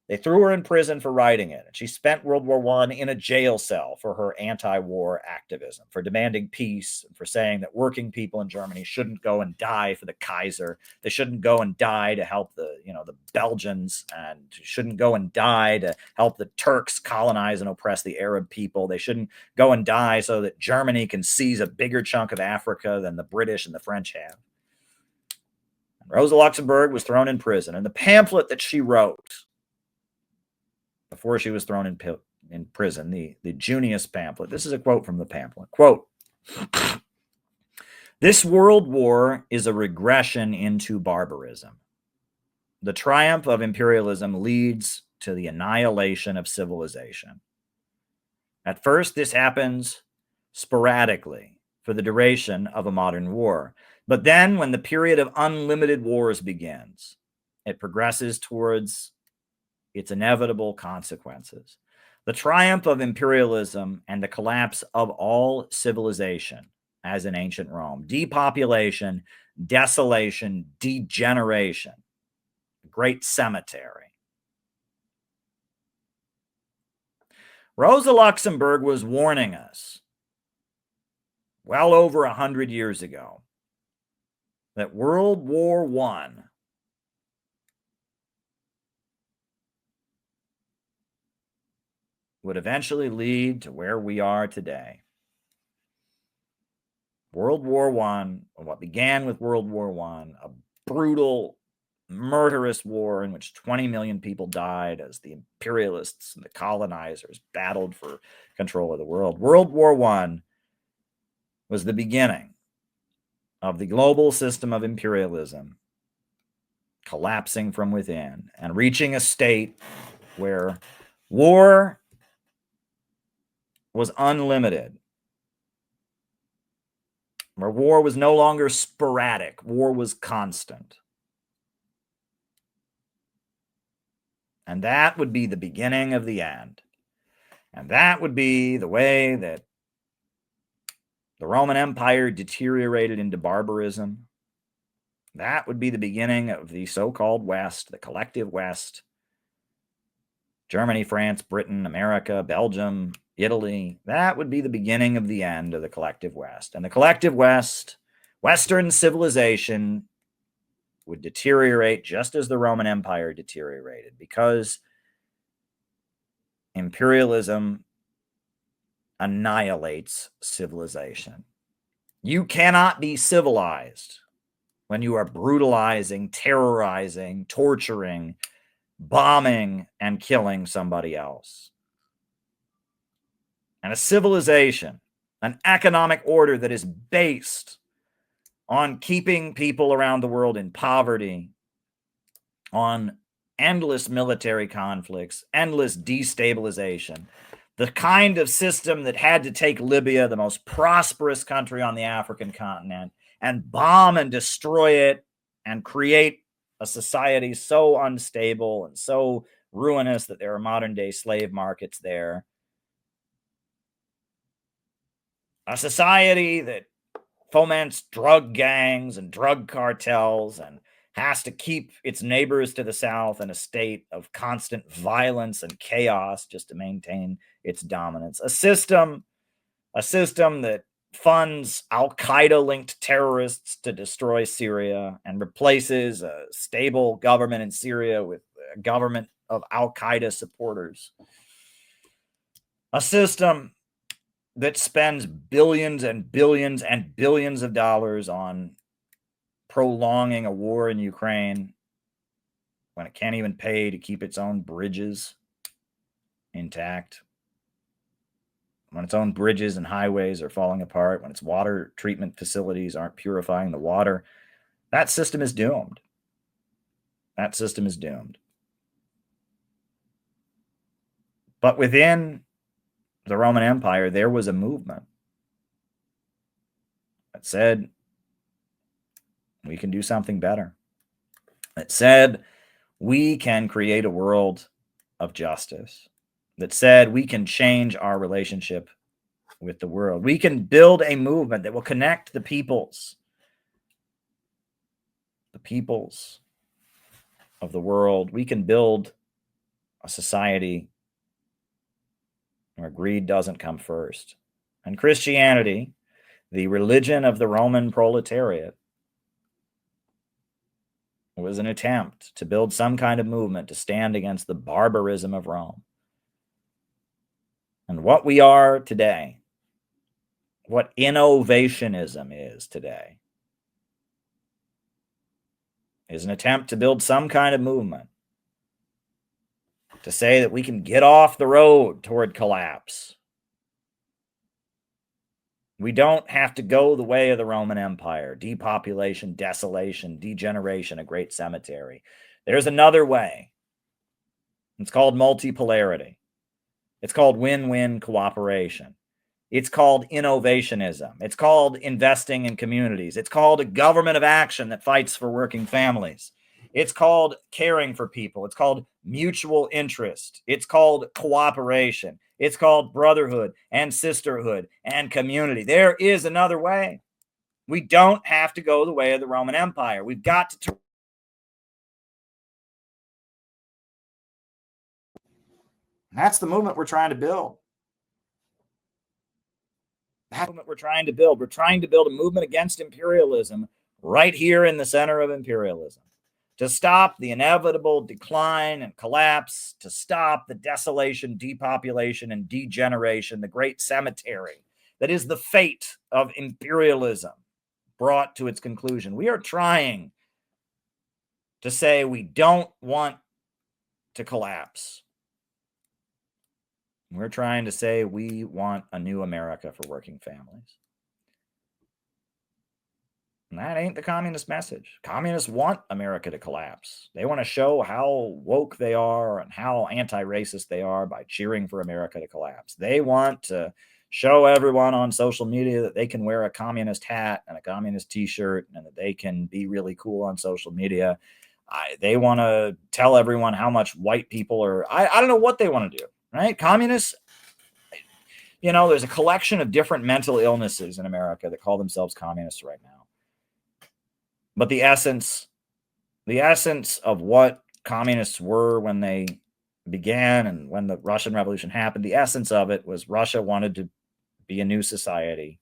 They threw her in prison for writing it. She spent World War I in a jail cell for her anti-war activism, for demanding peace, and for saying that working people in Germany shouldn't go and die for the Kaiser. They shouldn't go and die to help the Belgians, and shouldn't go and die to help the Turks colonize and oppress the Arab people. They shouldn't go and die so that Germany can seize a bigger chunk of Africa than the British and the French have. Rosa Luxemburg was thrown in prison, and the pamphlet that she wrote before she was thrown in prison, the Junius pamphlet. This is a quote from the pamphlet. Quote, "This world war is a regression into barbarism. The triumph of imperialism leads to the annihilation of civilization. At first, this happens sporadically for the duration of a modern war. But then, when the period of unlimited wars begins, it progresses towards its inevitable consequences. The triumph of imperialism and the collapse of all civilization, as in ancient Rome. Depopulation, desolation, degeneration. Great cemetery." Rosa Luxemburg was warning us well over 100 years ago that World War I would eventually lead to where we are today. World War I, what began with World War I, a brutal, murderous war in which 20 million people died as the imperialists and the colonizers battled for control of the world. World War I was the beginning of the global system of imperialism collapsing from within and reaching a state where war was unlimited, where war was no longer sporadic, war was constant. And that would be the beginning of the end. And that would be the way that the Roman Empire deteriorated into barbarism. That would be the beginning of the so-called West, the collective West. Germany, France, Britain, America, Belgium, Italy. That would be the beginning of the end of the collective West. And the collective West, Western civilization, would deteriorate just as the Roman Empire deteriorated, because imperialism annihilates civilization. You cannot be civilized when you are brutalizing, terrorizing, torturing, bombing, and killing somebody else. And a civilization, an economic order that is based on keeping people around the world in poverty, on endless military conflicts, endless destabilization, the kind of system that had to take Libya, the most prosperous country on the African continent, and bomb and destroy it and create a society so unstable and so ruinous that there are modern-day slave markets there. A society that foments drug gangs and drug cartels and has to keep its neighbors to the south in a state of constant violence and chaos just to maintain its dominance. A system that funds Al-Qaeda-linked terrorists to destroy Syria and replaces a stable government in Syria with a government of Al-Qaeda supporters. A system that spends billions and billions and billions of dollars on prolonging a war in Ukraine when it can't even pay to keep its own bridges intact, when its own bridges and highways are falling apart, when its water treatment facilities aren't purifying the water. That system is doomed. That system is doomed. But within the Roman Empire, there was a movement that said, we can do something better. That said, we can create a world of justice. That said, we can change our relationship with the world. We can build a movement that will connect the peoples of the world. We can build a a society where greed doesn't come first. And Christianity, the religion of the Roman proletariat, was an attempt to build some kind of movement to stand against the barbarism of Rome. And what we are today, what innovationism is today, is an attempt to build some kind of movement to say that we can get off the road toward collapse. We don't have to go the way of the Roman Empire, depopulation, desolation, degeneration, a great cemetery. There's another way. It's called multipolarity. It's called win-win cooperation. It's called innovationism. It's called investing in communities. It's called a government of action that fights for working families. It's called caring for people. It's called mutual interest. It's called cooperation. It's called brotherhood and sisterhood and community. There is another way. We don't have to go the way of the Roman Empire. We've got to. That's the movement we're trying to build. That's the movement we're trying to build. We're trying to build a movement against imperialism right here in the center of imperialism, to stop the inevitable decline and collapse, to stop the desolation, depopulation, and degeneration, the great cemetery that is the fate of imperialism brought to its conclusion. We are trying to say we don't want to collapse. We're trying to say we want a new America for working families. And that ain't the communist message. Communists want America to collapse. They want to show how woke they are and how anti-racist they are by cheering for America to collapse. They want to show everyone on social media that they can wear a communist hat and a communist t-shirt and that they can be really cool on social media. They want to tell everyone how much white people are. I don't know what they want to do, right? Communists, there's a collection of different mental illnesses in America that call themselves communists right now. But the essence of what communists were when they began and when the Russian Revolution happened, the essence of it was Russia wanted to be a new society,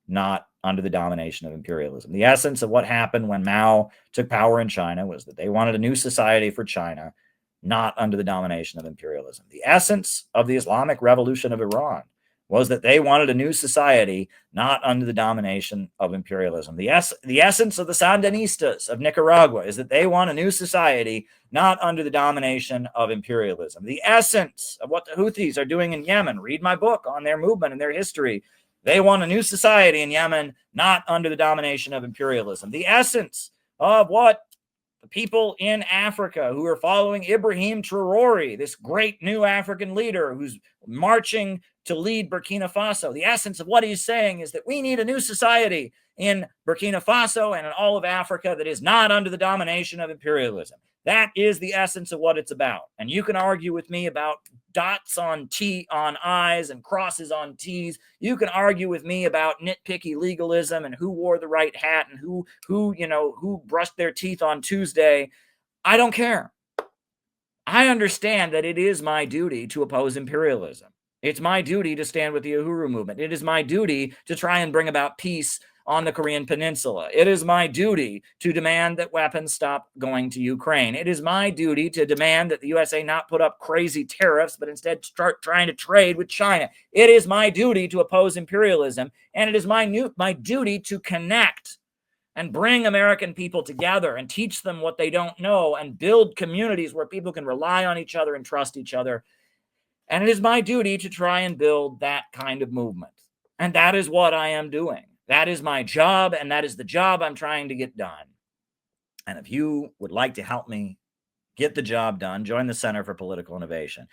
not under the domination of imperialism. The essence of what happened when Mao took power in China was that they wanted a new society for China, not under the domination of imperialism. The essence of the Islamic Revolution of Iran was that they wanted a new society, not under the domination of imperialism. The essence of the Sandinistas of Nicaragua is that they want a new society, not under the domination of imperialism. The essence of what the Houthis are doing in Yemen, read my book on their movement and their history. They want a new society in Yemen, not under the domination of imperialism. The essence of what the people in Africa who are following Ibrahim Traore, this great new African leader who's marching to lead Burkina Faso. The essence of what he's saying is that we need a new society in Burkina Faso and in all of Africa that is not under the domination of imperialism. That is the essence of what it's about. And you can argue with me about dots on I's and crosses on T's. You can argue with me about nitpicky legalism and who wore the right hat and who brushed their teeth on Tuesday. I don't care. I understand that it is my duty to oppose imperialism. It's my duty to stand with the Uhuru movement. It is my duty to try and bring about peace on the Korean Peninsula. It is my duty to demand that weapons stop going to Ukraine. It is my duty to demand that the USA not put up crazy tariffs, but instead start trying to trade with China. It is my duty to oppose imperialism, and it is my duty to connect and bring American people together and teach them what they don't know and build communities where people can rely on each other and trust each other. And it is my duty to try and build that kind of movement. And that is what I am doing. That is my job, and that is the job I'm trying to get done. And if you would like to help me get the job done, join the Center for Political Innovation.